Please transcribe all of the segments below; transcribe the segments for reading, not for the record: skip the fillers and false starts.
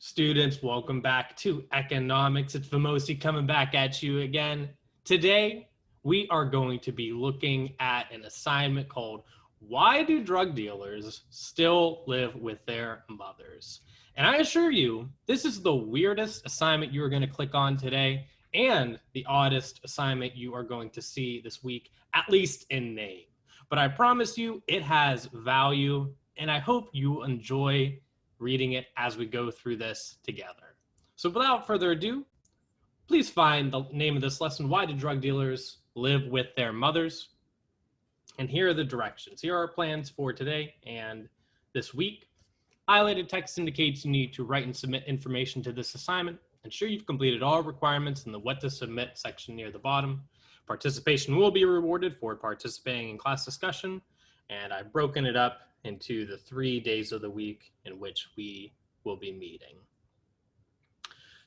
Students, welcome back to economics. It's Vimosi coming back at you again. Today, we are going to be looking at an assignment called Why Do Drug Dealers Still Live with Their Mothers? And I assure you, this is the weirdest assignment you are going to click on today and the oddest assignment you are going to see this week, at least in name. But I promise you, it has value, and I hope you enjoy reading it as we go through this together. So without further ado, please find the name of this lesson, Why Do Drug Dealers Live with Their Mothers? And here are the directions. Here are our plans for today and this week. Highlighted text indicates you need to write and submit information to this assignment. Ensure you've completed all requirements in the What to Submit section near the bottom. Participation will be rewarded for participating in class discussion, and I've broken it up into the 3 days of the week in which we will be meeting.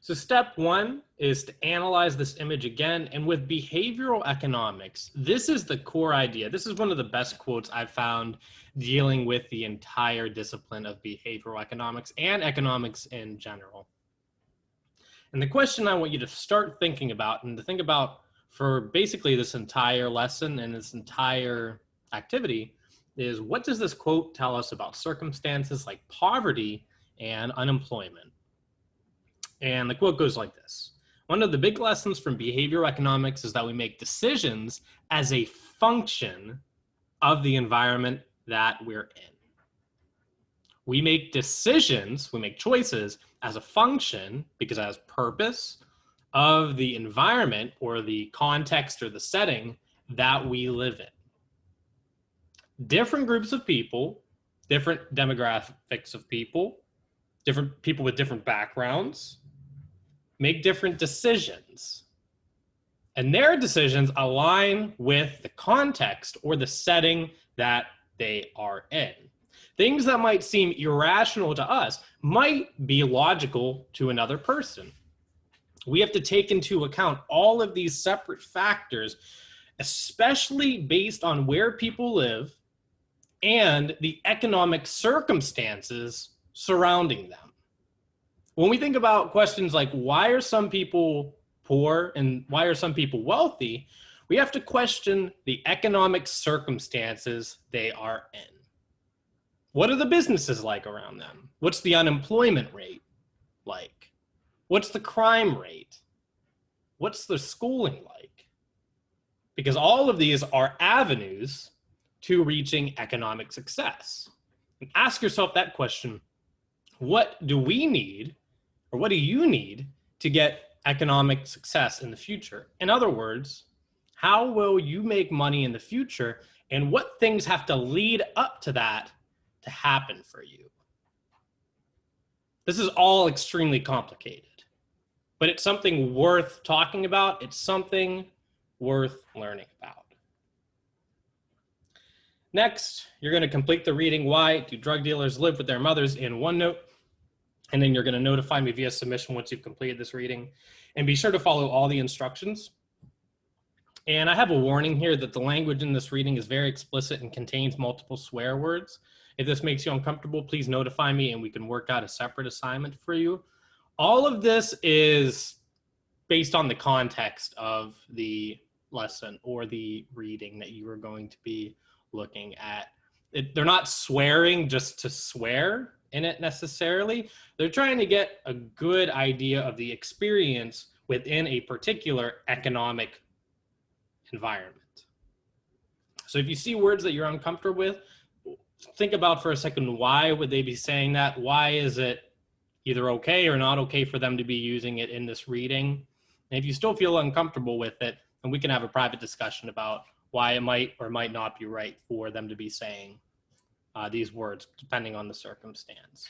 So step one is to analyze this image again. And with behavioral economics, this is the core idea. This is one of the best quotes I've found dealing with the entire discipline of behavioral economics and economics in general. And the question I want you to start thinking about and to think about for basically this entire lesson and this entire activity is, what does this quote tell us about circumstances like poverty and unemployment? And the quote goes like this: one of the big lessons from behavioral economics is that we make decisions as a function of the environment that we're in. We make decisions, we make choices as a function, because it has purpose, of the environment or the context or the setting that we live in. Different groups of people, different demographics of people, different people with different backgrounds make different decisions. And their decisions align with the context or the setting that they are in. Things that might seem irrational to us might be logical to another person. We have to take into account all of these separate factors, especially based on where people live and the economic circumstances surrounding them. When we think about questions like why are some people poor and why are some people wealthy, we have to question the economic circumstances they are in. What are the businesses like around them? What's the unemployment rate like? What's the crime rate? What's the schooling like? Because all of these are avenues to reaching economic success. And ask yourself that question: what do we need, or what do you need to get economic success in the future? In other words, how will you make money in the future, and what things have to lead up to that to happen for you? This is all extremely complicated, but it's something worth talking about. It's something worth learning about. Next, you're going to complete the reading, Why Do Drug Dealers Live with Their Mothers, in OneNote. And then you're going to notify me via submission once you've completed this reading. And be sure to follow all the instructions. And I have a warning here that the language in this reading is very explicit and contains multiple swear words. If this makes you uncomfortable, please notify me and we can work out a separate assignment for you. All of this is based on the context of the lesson or the reading that you are going to be looking at. They're not swearing just to swear in it necessarily. They're trying to get a good idea of the experience within a particular economic environment. So if you see words that you're uncomfortable with, think about for a second, why would they be saying that? Why is it either okay or not okay for them to be using it in this reading? And if you still feel uncomfortable with it, then we can have a private discussion about why it might or might not be right for them to be saying these words, depending on the circumstance.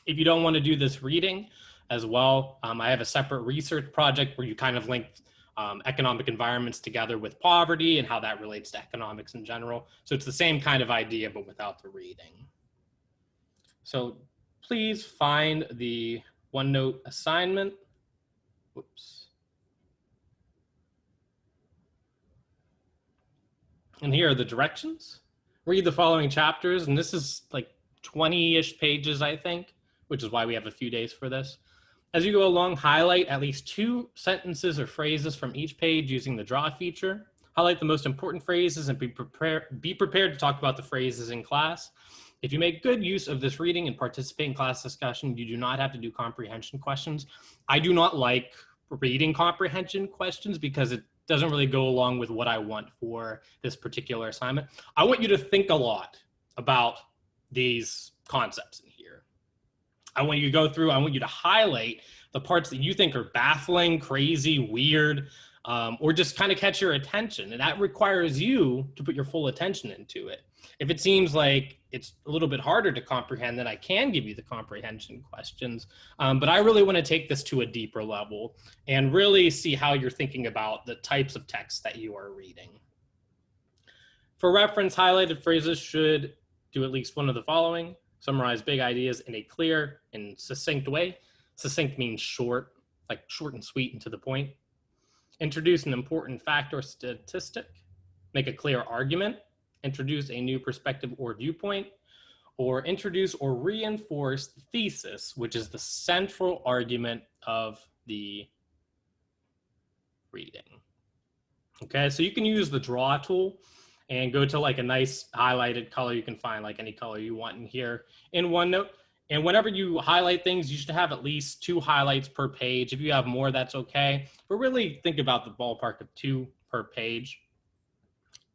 If you don't want to do this reading as well, I have a separate research project where you kind of link economic environments together with poverty and how that relates to economics in general. So it's the same kind of idea, but without the reading. So please find the OneNote assignment. Whoops. And here are the directions. Read the following chapters, and this is like 20-ish pages, I think, which is why we have a few days for this. As you go along, highlight at least 2 sentences or phrases from each page using the draw feature. Highlight the most important phrases and be prepared to talk about the phrases in class. If you make good use of this reading and participate in class discussion, you do not have to do comprehension questions. I do not like reading comprehension questions because it doesn't really go along with what I want for this particular assignment. I want you to think a lot about these concepts in here. I want you to go through, I want you to highlight the parts that you think are baffling, crazy, weird, or just kind of catch your attention. And that requires you to put your full attention into it. If it seems like it's a little bit harder to comprehend, then I can give you the comprehension questions. But I really want to take this to a deeper level and really see how you're thinking about the types of text that you are reading. For reference, highlighted phrases should do at least one of the following: summarize big ideas in a clear and succinct way. Succinct means short, like short and sweet and to the point. Introduce an important fact or statistic. Make a clear argument. Introduce a new perspective or viewpoint. Or introduce or reinforce the thesis, which is the central argument of the reading. Okay, so you can use the draw tool and go to like a nice highlighted color. You can find like any color you want in here in OneNote. And whenever you highlight things, you should have at least 2 highlights per page. If you have more, that's okay. But really think about the ballpark of 2 per page.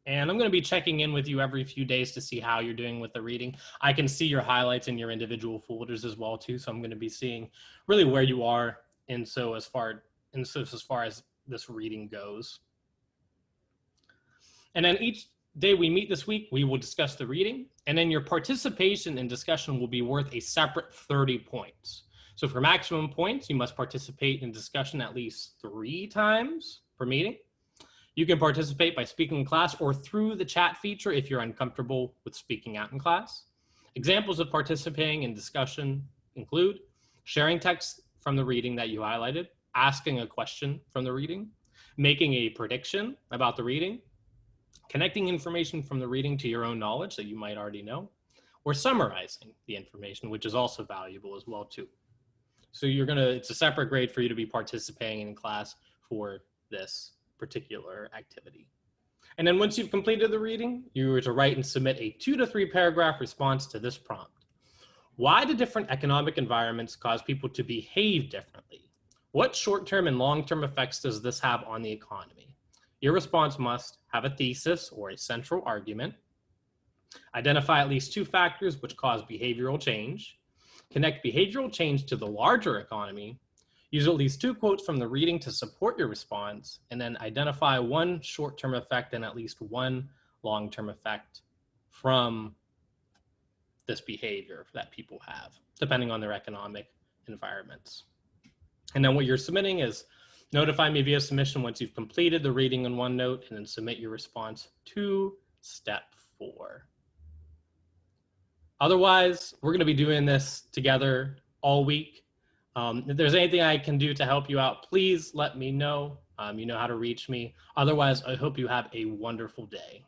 And I'm going to be checking in with you every few days to see how you're doing with the reading. I can see your highlights in your individual folders as well too. So I'm going to be seeing really where you are as far as this reading goes. And then each day we meet this week, we will discuss the reading, and then your participation in discussion will be worth a separate 30 points. So for maximum points, you must participate in discussion at least 3 times per meeting. You can participate by speaking in class or through the chat feature if you're uncomfortable with speaking out in class. Examples of participating in discussion include sharing text from the reading that you highlighted, asking a question from the reading, making a prediction about the reading, connecting information from the reading to your own knowledge that you might already know, or summarizing the information, which is also valuable as well too. So it's a separate grade for you to be participating in class for this particular activity. And then once you've completed the reading, you are to write and submit a 2 to 3 paragraph response to this prompt. Why do different economic environments cause people to behave differently? What short-term and long-term effects does this have on the economy? Your response must have a thesis or a central argument, identify at least 2 factors which cause behavioral change, connect behavioral change to the larger economy, use at least 2 quotes from the reading to support your response, and then identify 1 short-term effect and at least 1 long-term effect from this behavior that people have, depending on their economic environments. And then what you're submitting is notify me via submission once you've completed the reading in OneNote, and then submit your response to step 4. Otherwise, we're going to be doing this together all week. If there's anything I can do to help you out, please let me know. You know how to reach me. Otherwise, I hope you have a wonderful day.